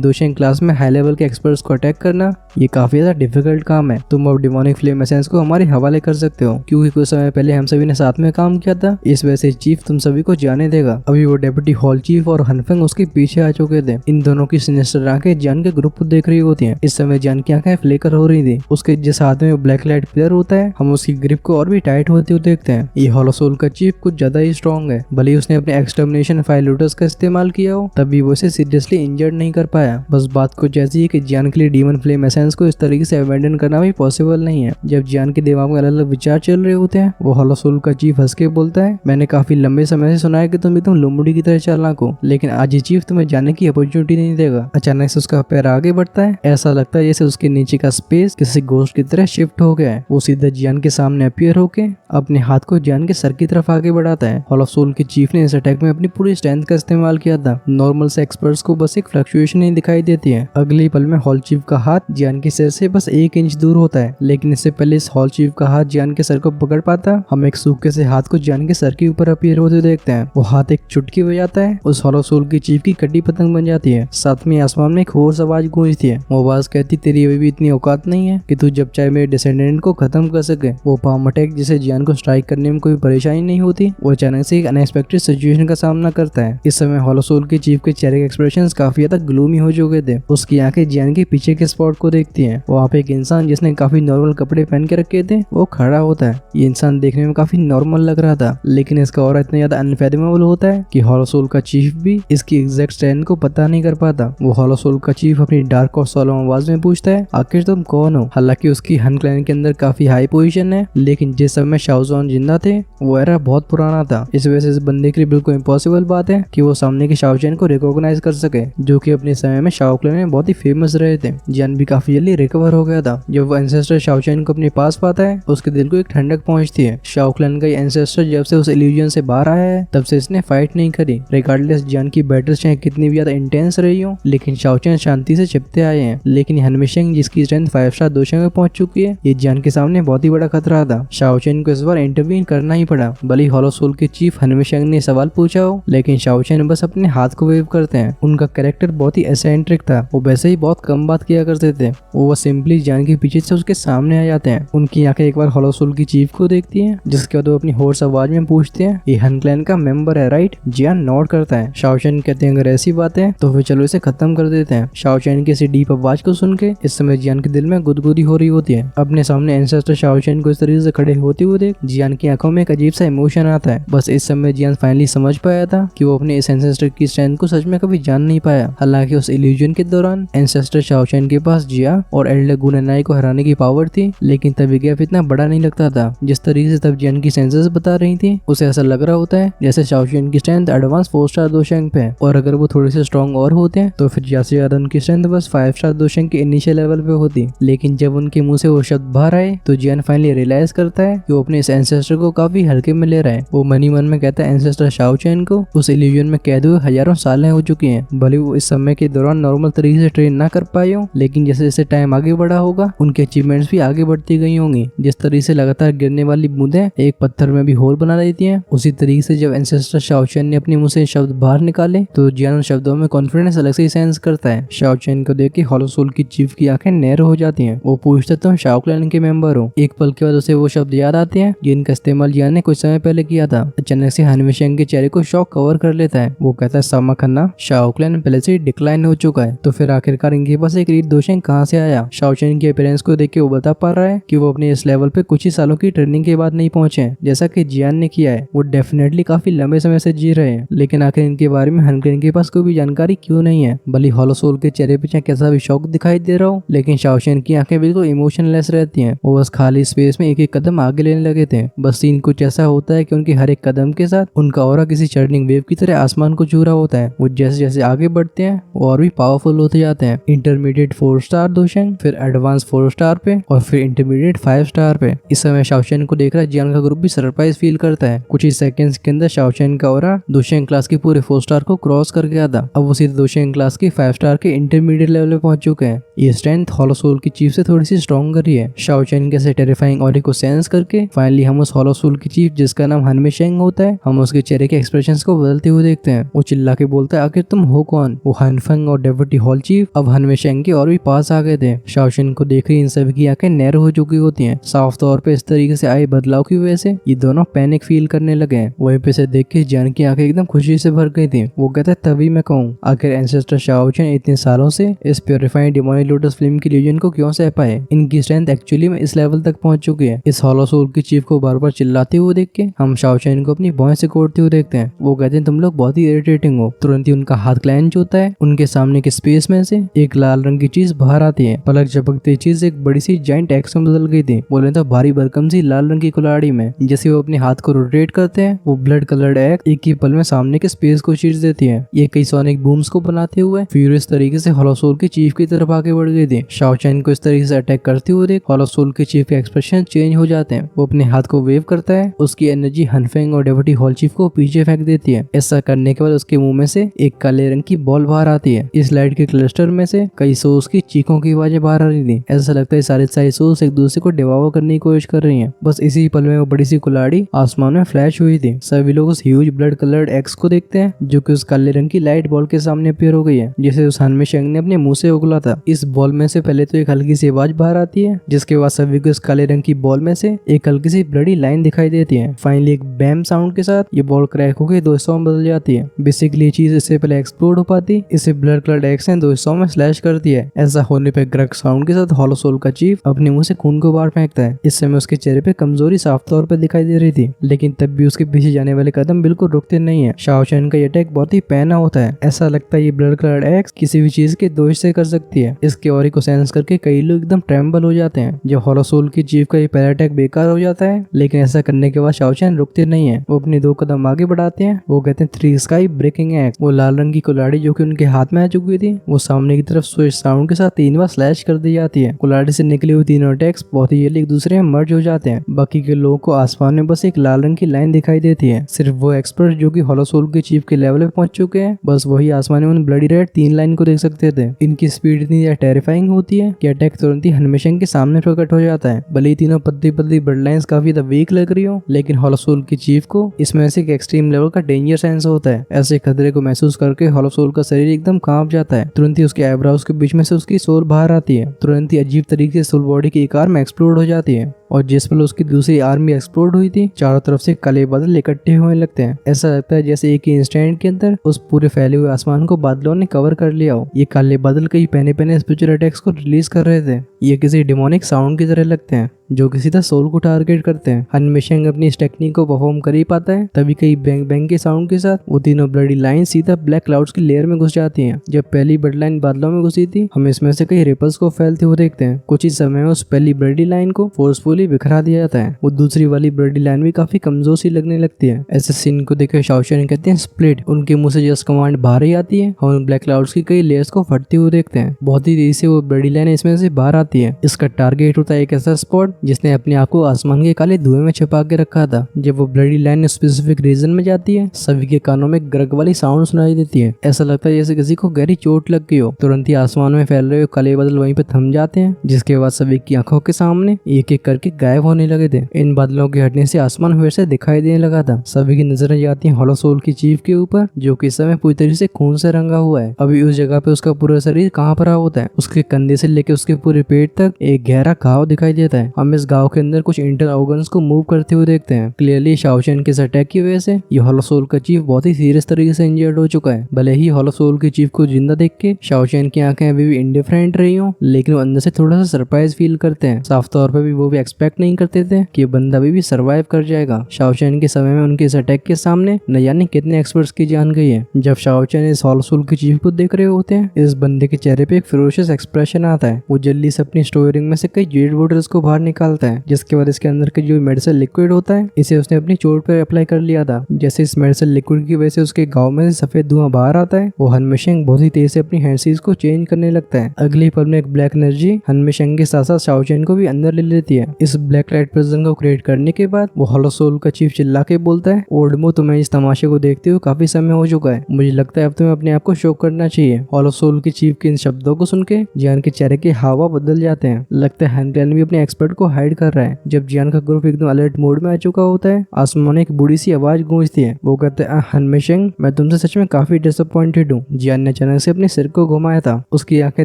दोशेंग क्लास में हाई लेवल के एक्सपर्ट्स को अटैक करना ये काफी ज्यादा डिफिकल्ट काम है। तुम अब डिमोनिक फ्लेम एसेंस को हमारे हवाले कर सकते हो, क्योंकि कुछ समय पहले हम सभी ने साथ में काम किया था, इस वजह से चीफ तुम सभी को जाने देगा। अभी वो डेप्यूटी हॉल चीफ और हनफेंग उसके पीछे आ चुके थे। इन दोनों की सिनिस्टर आंखें जान के ग्रुप को देख रही होती हैं। इस समय जान की आंखें फ्लेकर हो रही थी। उसके जिस हाथ में ब्लैक लाइट प्लेयर होता है, हम उसकी ग्रिप को और भी टाइट होते हुए देखते हैं। ये होलो सोल का चीफ कुछ ज्यादा ही स्ट्रॉन्ग है। भले ही उसने अपने एक्सटर्मिनेशन फायर लूटर्स का इस्तेमाल किया हो, तब भी वो इसे सीरियसली इंजर्ड नहीं कर पाया। बस बात कुछ ऐसी है कि जान के लिए डीमन फ्लेम एसेंस को इस तरीके से अबैंडन करना भी पॉसिबल नहीं है। जब जान के दिमाग में अलग अलग विचार चल रहे होते हैं, वो होलो सोल का चीफ हंस के बोलता है, मैंने काफी लंबे समय से सुना है कि तुम एकदम लोमड़ी की तरह चालाक हो, लेकिन आज ये चीफ तुम्हें जाने की अपॉर्चुनिटी नहीं देगा। अचानक से उसका पैर आगे बढ़ता है। ऐसा लगता है जैसे उसके नीचे का स्पेस किसी घोस्ट की तरह शिफ्ट हो गया है। वो सीधा जियान के सामने अपीयर होके अपने हाथ को जियान के सर की तरफ आगे बढ़ाता है। होलो सोल के चीफ ने इस अटैक में अपनी पूरी स्ट्रेंथ का इस्तेमाल किया था। नॉर्मल से एक्सपर्ट्स को बस एक फ्लक्चुएशन ही दिखाई देती है। अगले पल में हॉल चीफ का हाथ जियान के सिर से बस 1 इंच दूर होता है, लेकिन इससे पहले इस हॉल चीफ का हाथ जियान के सर को पकड़ पाता, हम एक सूखे से हाथ को जियान के सर के ऊपर अपीयर होते देखते हैं। वो हाथ एक चुटकी बजाता है, उस होलो सोल की चीफ की कटी पतंग बन जाती है। साथ में आसमान में एक होर्स आवाज गूंजती है। वो आवाज कहती, तेरी अभी भी इतनी औकात नहीं है कि तू जब चाहे मेरे डिसेंडेंट को खत्म कर सके। वो पाम अटैक जिसे जियान को स्ट्राइक करने में कोई परेशानी नहीं होती, वो अचानक से एक अनएक्सपेक्टेड सिचुएशन का सामना करता है। इस समय होलो सोल के चीफ के चेहरे के एक्सप्रेशंस काफी ज्यादा ग्लूमी हो चुके थे। उसकी आंखें जियान के पीछे के स्पॉट को देखती हैं। वहाँ पे एक इंसान जिसने काफी नॉर्मल कपड़े पहन के रखे थे वो खड़ा होता है। ये इंसान देखने में काफी नॉर्मल लग रहा था, लेकिन इसका ऑरा इतना ज्यादा अनफेथमेबल होता है कि होलो सोल का चीफ भी इसकी एग्जैक्ट स्टैंड को पता नहीं कर पाता। वो होलो सोल का चीफ अपनी डार्क और सोलम आवाज में पूछता है, आखिर तुम कौन हो? हालांकि उसकी हन क्लैन के अंदर काफी हाई पोजीशन है, लेकिन जिस समय शाओजॉन जिंदा थे वो एरा बहुत पुराना था। इस वजह से इस बंदे के लिए बिल्कुल इम्पॉसिबल बात है कि वो सामने के शाओचैन को रिकॉग्नाइज कर सके, जो कि अपने समय में शाओ क्लैन में बहुत ही फेमस रहे थे। जियान भी काफी जल्दी रिकवर हो गया था। जब वो एंसेस्टर शाओचैन को अपने पास पाता है, उसके दिल को एक ठंडक पहुंचती है। शाओ क्लैन का एंसेस्टर जब से उस इल्यूजन से बाहर आया है, तब से इसने फाइट नहीं करी। रिगार्डलेस जियान की बैटल्स चाहे कितनी भी ज्यादा इंटेंस रही हो, लेकिन शाओचैन शांति से चिपते आए हैं। लेकिन हनमिशेंग जिसकी स्ट्रेंथ 5 स्टार दोशेंग में पहुंच चुकी है, ये जियान के सामने बहुत ही बड़ा खतरा था। शाओचैन को इस बार इंटरवीन करना ही पड़ा। भले होलो सोल के चीफ हनमिशेंग ने सवाल पूछा हो, लेकिन शाओचैन बस अपने हाथ को वेव करते हैं। उनका कैरेक्टर बहुत ही एसेंट्रिक था। वो वैसे ही बहुत कम बात किया करते थे। वो सिंपली जियान के पीछे से उसके सामने आ जाते हैं। उनकी आंखें एक बार होलो सोल की चीफ को देखती हैं, जिसके बाद वो अपनी होर्स आवाज में पूछते हैं, ये हन क्लैन का मेंबर है राइट? जियान नोट करता है। शाओचैन कहते हैं, अगर ऐसी बात है तो फिर चलो इसे खत्म कर देते हैं। शाओचैन की इसी डीप आवाज को सुन के इस समय जियान के दिल में गुदगुदी हो रही होती है। अपने सामने एंसेस्टर शाओचैन को इस तरीके से खड़े होते हुए देख जियान की आंखों में एक अजीब सा इमोशन आता है। बस इस समय जियान फाइनली समझ पाया था कि वो अपने इस एंसेस्टर की स्ट्रेंथ को सच में कभी जान नहीं पाया। हालांकि उस इल्यूजन के दौरान एंसेस्टर शाओचैन के पास जिया और एल्डर गुन एनाई को हराने की पावर थी, लेकिन तभी गैप इतना बड़ा नहीं लगता था। जिस तरीके से तब जियान की सेंसेस बता रही थी, उसे ऐसा लग रहा होता है जैसे शाओचैन की स्ट्रेंथ एडवांस 4 स्टार दोशेंग पे है, और अगर वो थोड़े से स्ट्रॉन्ग और होते हैं तो फिर ज्यादा से ज्यादा उनकी स्ट्रेंथ बस 5 स्टार दोशेंग के इनिशियल लेवल पे होती। लेकिन जब उनके मुंह से वो शब्द बाहर आए तो जियान फाइनली रियलाइज करता है कि वो अपने इस एंसेस्टर को काफी हल्के में ले रहा है। वो मनी मन में कहता है एंसेस्टर शाओचैन को उस इल्यूजन में कैद हुए हजारों सालें हो चुकी हैं। भले वो इस समय के दौरान नॉर्मल तरीके से ट्रेन ना कर पाए हो, लेकिन जैसे जैसे टाइम आगे बढ़ा होगा उनके अचीवमेंट्स भी आगे बढ़ती गई होंगी। जिस तरीके से लगातार गिरने वाली बूंदें एक पत्थर में भी होल बना देती हैं, उसी तरीके से जब एंसेस्टर शाओचैन ने अपने मुंह से शब्द बाहर निकाले तो जियान उन शब्दों में कॉन्फिडेंस अलग से सेंस करता है। शाओचैन को देख के होलो सोल की चीफ की आंखें नैरो हो जाती हैं। वो पूछता तुम शाओ क्लैन के मेंबर हो? एक पल के बाद उसे वो शब्द याद आते हैं जिनका इस्तेमाल जियान ने कुछ समय पहले किया था। अचानक से हनमिशेंग के चेहरे को शॉक कवर कर लेता है। वो कहता है सामा खन्ना, शाओ क्लैन पहले से डिक्लाइन हो चुका है, तो फिर आखिरकार इनके पास एक रीड दोशेंग कहाँ से आया? शाओचैन के अपीयरेंस को देख के वो बता पा रहा है कि वो अपने इस लेवल पे कुछ ही सालों की ट्रेनिंग के बाद नहीं पहुंचे हैं, जैसा कि जियान ने किया है। वो डेफिनेटली काफी लंबे समय से जी रहे हैं, लेकिन आखिर इनके बारे में हनक्लैन के पास कोई भी जानकारी क्यों नहीं है? भले होलो सोल के चेहरे पे चाहे कैसा भी शौक दिखाई दे रहा हो, लेकिन शाओचैन की आंखें बिल्कुल इमोशनलेस रहती हैं। वो बस खाली स्पेस में एक एक कदम आगे लेने लगे थे। बस सीन कुछ ऐसा होता है कि उनके हर एक कदम के साथ उनका ऑरा किसी चर्निंग वेव की तरह आसमान को छू रहा होता है। वो जैसे जैसे आगे बढ़ते हैं वो और भी पावरफुल होते जाते हैं। इंटरमीडिएट 4 स्टार दोशेंग, फिर एडवांस 4 स्टार पे, और फिर इंटरमीडिएट 5 स्टार पे। इस समय शाओचैन को देख रहा जियान का ग्रुप भी सरप्राइज फील करता है। कुछ ही सेकंड्स के अंदर शाओचैन का ऑरा दोशेंग क्लास की पूरे 4 स्टार को क्रॉस कर गया था। अब वो सीधे दोशेन क्लास की 5 स्टार के इंटरमीडिएट लेवल पे पहुंच चुके हैं। ये स्ट्रेंथ होलो सोल की चीफ से थोड़ी सी स्ट्रॉन्ग रही है। शाओ चैन के से टेरिफाइंग ऑरी को सेंस करके फाइनली हम उस होलो सोल की चीफ जिसका नाम हनमे शेंग होता है, हम उसके चेहरे के एक्सप्रेशंस को बदलते हुए देखते हैं। वो चिल्ला के बोलता है आखिर तुम हो कौन। वो हनफंग और डेप्यूटी हॉल चीफ अब हनमे शेंग के और भी पास आ गए थे। शाओ चैन को देख रही इन सभी की आंखें नैरो हो चुकी होती हैं। साफ तौर पे इस तरीके से आए बदलाव की वजह से ये दोनों पैनिक फील करने लगे हैं। वहीं पे से देख के जियान की आंखें एकदम खुशी से भर गई थी। वो कहता है तभी मैं कहूँ आखिर एंसेस्टर शाओ चैन इतने सालों से इस प्योरीफाइड डिमोनिक लोटस फ्लेम की लीजन को क्यों सह पाए। इनकी स्ट्रेंथ एक्चुअली में इस लेवल तक पहुंच चुकी है। इस होलो सोल की चीफ को बार बार चिल्लाते हुए देख के हम शाओ चैन को अपनी भौं से कोड़ते हुए देखते हैं। वो कहते हैं तुम लोग बहुत ही इरिटेटिंग हो। तुरंत ही उनका हाथ क्लेंच होता है। उनके सामने के स्पेस में से एक लाल रंग की चीज बाहर आती है। पलक झपकती चीज एक बड़ी सी जाइंट एक्स में बदल गई थी। बोले तो भारी भरकम सी लाल रंग की कुल्हाड़ी में। जैसे वो अपने हाथ को रोटेट करते हैं वो ब्लड कलर्ड एक्स एक ही पल में सामने के स्पेस को चीर देती है। ये कई सोनिक बूम्स को बनाते हुए फ्यूरियस तरीके से होलो सोल की चीफ की तरफ आगे बढ़ गई थी। शाओ चैन को इस तरीके से अटैक करते हुए देख होलो सोल की चीफ के एक्सप्रेशन चेंज हो जाते हैं। वो अपने हाथ को वेव करता है। उसकी एनर्जी हनफेंग और डेप्यूटी हॉल चीफ को पीछे फेंक देती है। ऐसा करने के बाद उसके मुंह में से एक काले रंग की बॉल बाहर आती है। इस लाइट के क्लस्टर में से कई सोल्स की चीखों की आवाजें बाहर आ रही थी। ऐसा लगता है सारे सोल्स एक दूसरे को डिवावर करने की कोशिश कर रही हैं। बस इसी पल में वो बड़ी सी कुल्हाड़ी आसमान में फ्लैश हुई थी। सभी लोग उस ह्यूज ब्लड कलर्ड एक्स को देखते हैं जो कि उस काले रंग की लाइट बॉल के सामने अपीयर हो गई है, जिसे उस हनमे शेंग ने अपने मुंह से उगला था। इस बॉल में से पहले तो एक हल्की सी आवाज बाहर आती है, जिसके बाद सभी को इस काले रंग की बॉल में से एक हल्की सी ब्लडी लाइन दिखाई देती है। फाइनली एक बैम साउंड के साथ ये बॉल क्रैक होकर 2 हिस्सों में बदल जाती है। बेसिकली ये चीज इससे पहले एक्सप्लोड हो पाती, इसे ब्लड कलर्ड एक्स ने 2 हिस्सों में स्लैश कर दिया है। ऐसा होने पे ग्रक साउंड के साथ होलो सोल का चीफ अपने मुंह से खून को बाहर फेंकता है। इस समय उसके चेहरे पे कमजोरी साफ तौर पे दिखाई दे रही थी, लेकिन तब भी उसके पीछे जाने वाले कदम बिल्कुल रुकते नहीं है। शाओ चैन का ये अटैक बहुत ही पैना होता है। ऐसा लगता है ये ब्लड कलर्ड एक्स किसी भी चीज के 2 हिस्से कर सकती है। इसके ऑरी को सेंस करके कई लोग एकदम ट्रेम्बल हो जाते हैं। जब होलो सोल की चीफ का ये पहला अटैक बेकार हो जाता है, लेकिन ऐसा करने के बाद शाओ चैन रुकते नहीं है। वो अपने 2 कदम आगे बढ़ाते हैं। वो कहते हैं 3 स्काई ब्रेकिंग एक्स। वो लाल रंग की कुल्हाड़ी जो कि उनके हाथ में आ चुकी थी, वो सामने की तरफ स्विच साउंड के साथ 3 बार स्लैश कर दी जाती है। कुल्हाड़ी से निकली हुई तीनों अटैक्स बहुत ही जल्दी एक दूसरे में मर्ज हो जाते हैं। बाकी के लोगों को आसमान में बस एक लाल रंग की लाइन दिखाई देती है। सिर्फ वो एक्सपर्ट जो कि होलो सोल के चीफ के लेवल पे पहुंच चुके हैं, बस वही आसमान में उन ब्लडी रेड 3 लाइन को देख सकते थे। इनकी स्पीड इतनी टेरिफाइंग होती है कि अटैक तुरंत ही हनमे शेंग के सामने प्रकट हो जाता है। भले ही तीनों पतली पतली ब्लड लाइंस काफी वीक लग रही हो, लेकिन होलो सोल की चीफ को इसमें से एक एक्सट्रीम लेवल का डेंजर सेंस होता है। ऐसे खतरे को महसूस करके होलो सोल का शरीर एकदम कांप जाता है। तुरंत ही उसके आईब्रोज के बीच में से उसकी सोल बाहर आती है। तुरंत ही अजीब तरीके से सोल बॉडी की एक आर्म एक्सप्लोड हो जाती है, और जिस पल उसकी दूसरी आर्मी एक्सप्लोड हुई थी, चारों तरफ से काले बादल इकट्ठे होने लगते हैं। ऐसा लगता है जैसे एक ही इंस्टेंट के अंदर उस पूरे फैले हुए आसमान को बादलों ने कवर कर लिया हो। ये काले बादल कई पहने पहने स्पिरिचुअल अटैक्स को रिलीज कर रहे थे। ये किसी डिमोनिक साउंड की तरह लगते हैं जो कि सीधा सोल को टारगेट करते हैं। हनमे शेंग अपनी इस टेक्निक को परफॉर्म कर ही पाता है, तभी कई बैंग बैंग के साउंड के साथ वो तीनों ब्लडी लाइन सीधा ब्लैक क्लाउड्स की लेयर में घुस जाती हैं। जब पहली ब्लड लाइन बादलों में घुसी थी, हम इसमें से कई रिपल्स को फैलते हुए देखते हैं। कुछ ही समय में उस पहली ब्लडी लाइन को फोर्सफुली बिखरा दिया जाता है। वो दूसरी वाली ब्लडी लाइन भी काफी कमजोर सी लगने लगती है। ऐसे सीन को देखे शाओ चैन कहते हैं स्प्लिट। उनके मुंह से जस्ट कमांड बाहर ही आती है। हम ब्लैक क्लाउड्स की कई लेयर्स को फटते हुए देखते हैं। बहुत ही तेजी से वो ब्लडी लाइन इसमें से बाहर आती है। इसका टारगेट होता है एक ऐसा स्पॉट जिसने अपने आप को आसमान के काले धुएं में छिपा के रखा था। जब वो ब्लडी लाइन स्पेसिफिक रीजन में जाती है, सभी के कानों में ग्रग वाली साउंड सुनाई देती है। ऐसा लगता है जैसे किसी को गहरी चोट लग गई हो। तुरंत ही आसमान में फैल रहे काले बादल वहीं पे थम जाते हैं, जिसके बाद सभी की आंखों के सामने एक एक करके गायब होने लगे थे। इन बादलों के हटने से आसमान फिर से दिखाई देने लगा था। सभी की नजरें जाती हैं होलो सोल की चीफ के ऊपर, जो कि इस समय पूरी तरीके से खून से रंगा हुआ है। अभी उस जगह पे उसका पूरा शरीर कहाँ भरा होता है। उसके कंधे से लेकर उसके पूरे पेट तक एक गहरा घाव दिखाई देता है। हम इस घाव के अंदर कुछ इंटर ऑर्गन्स को मूव करते हुए देखते हैं। क्लियरली शाओ चैन के अटैक की वजह से ये होलो सोल का चीफ बहुत ही सीरियस तरीके से इंजर्ड हो चुका है। भले ही होलो सोल की चीफ को जिंदा देख के शाओ चैन की आंखें अभी भी इंडिफरेंट रही हो, लेकिन वो अंदर से थोड़ा सा सरप्राइज फील करते हैं। साफ तौर पे भी वो भी एक्सपेक्ट नहीं करते थे कि ये बंदा अभी भी सर्वाइव कर जाएगा। शाओ चैन के समय में उनके इस अटैक के सामने न जाने कितने एक्सपर्ट्स की जान गई है। जब शाओ चैन इस होलो सोल की चीफ को देख रहे होते हैं, इस बंदे के चेहरे पे एक फेरोशियस एक्सप्रेशन आता है। वो जल्दी से अपनी स्टोरिंग में से कई जेड बोटल्स को बाहर निकालता है, जिसके बाद इसके अंदर के जो मेडिसिन लिक्विड होता है इसे उसने अपनी चोट पर अप्लाई कर लिया था। जैसे इस मेडिसिन लिक्विड की वजह से उसके गाँव में से सफेद धुआं बाहर आता है, वो हनमेशेंग बहुत ही तेज से अपनी हैंडसीज को चेंज करने लगता है। अगले पल में एक ब्लैक एनर्जी हनमेशेंग के साथ साथ शाओचेन को भी अंदर ले लेती है। इस ब्लैक लाइट प्रिजन को क्रिएट करने के बाद वो होलो सोल का चीफ चिल्ला के बोलता है, ओल्डमो तुम्हें इस तमाशे को देखते हुए काफी समय हो चुका है, मुझे लगता है अब तुम्हें अपने आप को शो करना चाहिए। होलो सोल के चीफ के इन शब्दों को सुन के जियान के चेहरे के हावा बदल जाते हैं। लगता है हैनक्लैन भी अपने एक्सपर्ट को हाइड कर रहा है। जब जियान का ग्रुप एकदम अलर्ट मोड में आ चुका होता है, आसमान में एक बूढ़ी सी आवाज गूंजती है। वो कहते हैं, हनमेशेंग मैं तुमसे सच में काफी डिसअपॉइंटेड हूँ। जियान ने अचानक से अपने सिर को घुमाया था। उसकी आंखें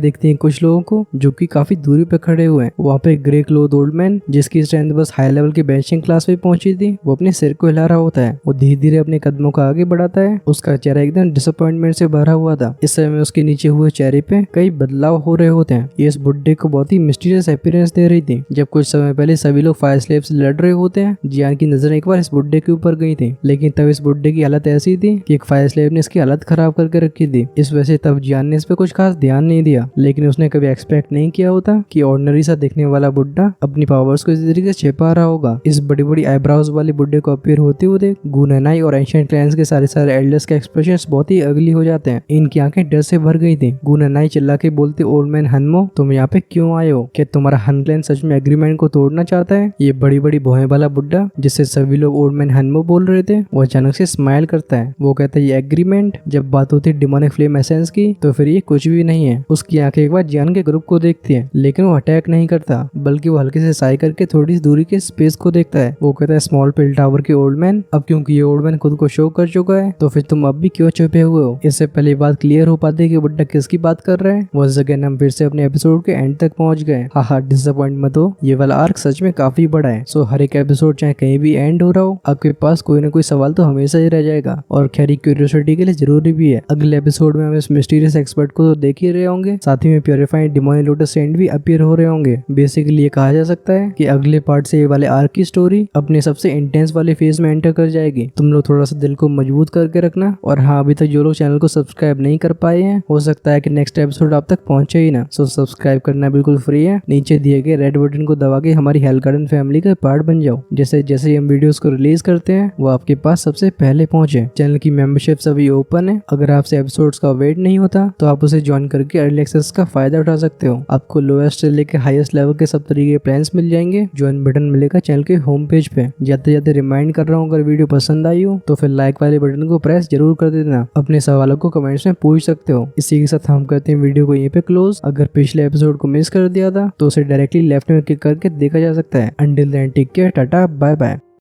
देखती हैं कुछ लोगों को जो कि काफी दूरी पे खड़े हुए हैं। वहाँ पे ग्रे क्लोथ ओल्ड मैन जिसकी स्ट्रेंथ बस हाई लेवल की बेंचिंग क्लास पे पहुंची थी, वो अपने सिर को हिला रहा होता है। वो धीरे धीरे अपने कदमों को आगे बढ़ाता है। उसका चेहरा एकदम डिसअपॉइंटमेंट से भरा हुआ था। इस समय उसके नीचे हुए चेहरे पे कई बदलाव हो रहे होते हैं। ये इस बुड्ढे को बहुत ही मिस्टीरियस अपीयरेंस दे रही थी। जब कुछ समय पहले सभी लोग फायर स्लेव से लड़ रहे होते हैं, जियान की नजर एक बार इस बुड्ढे के ऊपर गई थी, लेकिन तब इस बुड्ढे की हालत ऐसी थी कि एक फायर स्लेव ने इसकी हालत खराब करके रखी थी। इस वजह से तब जियान ने इस पे कुछ खास ध्यान नहीं दिया, लेकिन उसने कभी एक्सपेक्ट नहीं किया होता कि ऑर्डिनरी सा दिखने वाला बुड्ढा अपनी पावर्स को इस तरीके से छिपा रहा होगा। इस बड़ी बड़ी आईब्राउज वाले बुड्ढे को अपीयर होते हुए देख गुननाई और एंशिएंट क्लैंस के सारे एल्डर्स के एक्सप्रेशंस बहुत ही अगली हो जाते हैं। इनकी आंखें डर से भर गई थी। गुननाई चिल्ला के बोलते, ओल्ड मैन हनमो तुम यहाँ पे क्यों आए हो? क्या तुम्हारा हन क्लैन सच में एग्रीमेंट को तोड़ना चाहता है? ये बड़ी बड़ी भौहें वाला बुड्ढा जिससे सभी लोग ओल्ड मैन हनमो बोल रहे थे, वो अचानक से स्माइल करता है। वो कहता है, ये एग्रीमेंट? जब बात होती है डिमोनिक फ्लेम एसेंस की तो फिर ये कुछ भी नहीं है। उसकी आंखें एक बार जियान के ग्रुप को देखती है, लेकिन वो अटैक नहीं करता, बल्कि वो हल्के से साई करके थोड़ी सी दूरी के स्पेस को देखता है। वो कहता है, स्मॉल पिल टावर के ओल्ड मैन, अब क्योंकि ये ओल्ड मैन खुद को शो कर चुका है तो फिर तुम अब भी क्यों छुपे हुए हो? इससे पहले बात क्लियर हो पाती है कि बुड्ढा किसकी बात कर रहे हैं। वंस अगेन हम फिर से अपने एपिसोड के एंड तक पहुंच गए। हाँ, डिसअपॉइंट मत हो, ये वाला आर्क सच में काफी बड़ा है। सो हर एक एपिसोड चाहे कहीं भी एंड हो रहा हो, आपके पास कोई ना कोई सवाल तो हमेशा ही रह जाएगा, और खैर क्यूरियोसिटी के लिए जरूरी भी है। अगले एपिसोड में हम इस मिस्टीरियस एक्सपर्ट को तो देख ही रहे होंगे, साथ ही में प्योरीफाइड डिमोनी लोटस सेंट भी अपीयर हो रहे होंगे। बेसिकली ये कहा जा सकता है कि अगले पार्ट से ये वाले आर्क की स्टोरी अपने सबसे इंटेंस वाले फेज में एंटर कर जाएगी। तुम लोग थोड़ा सा दिल को मजबूत करके रखना। और हाँ, अभी तक जो लोग चैनल को सब्सक्राइब नहीं कर पाए हैं, हो सकता है कि नेक्स्ट एपिसोड आप तक पहुंचे ही ना। सो सब्सक्राइब करना बिल्कुल फ्री है। नीचे दिए गए रेड बटन को दबा के हमारी हेल गार्डन फैमिली का पार्ट बन जाओ। जैसे जैसे हम वीडियोस को रिलीज करते हैं वो आपके पास सबसे पहले पहुंचे। चैनल की मेंबरशिप अभी ओपन है। अगर आपसे एपिसोड्स का वेट नहीं होता तो आप उसे ज्वाइन करके अर्ली एक्सेस का फायदा उठा सकते हो। आपको लोएस्ट से लेकर हाईएस्ट लेवल के सब तरीके के प्लान्स मिल जाएंगे। ज्वाइन बटन मिलेगा चैनल के होम पेज पे। जाते जाते रिमाइंड कर रहा हूँ, अगर वीडियो पसंद आई हो तो फिर लाइक वाले बटन को प्रेस जरूर कर देना। अपने सवालों को कमेंट्स में पूछ सकते हो। इसी के साथ हम करते हैं वीडियो को यहीं पे क्लोज। अगर पिछले एपिसोड को मिस कर दिया था तो उसे डायरेक्टली लेफ्ट में क्लिक करके देखा जा सकता है। Until then take care, tata, bye bye.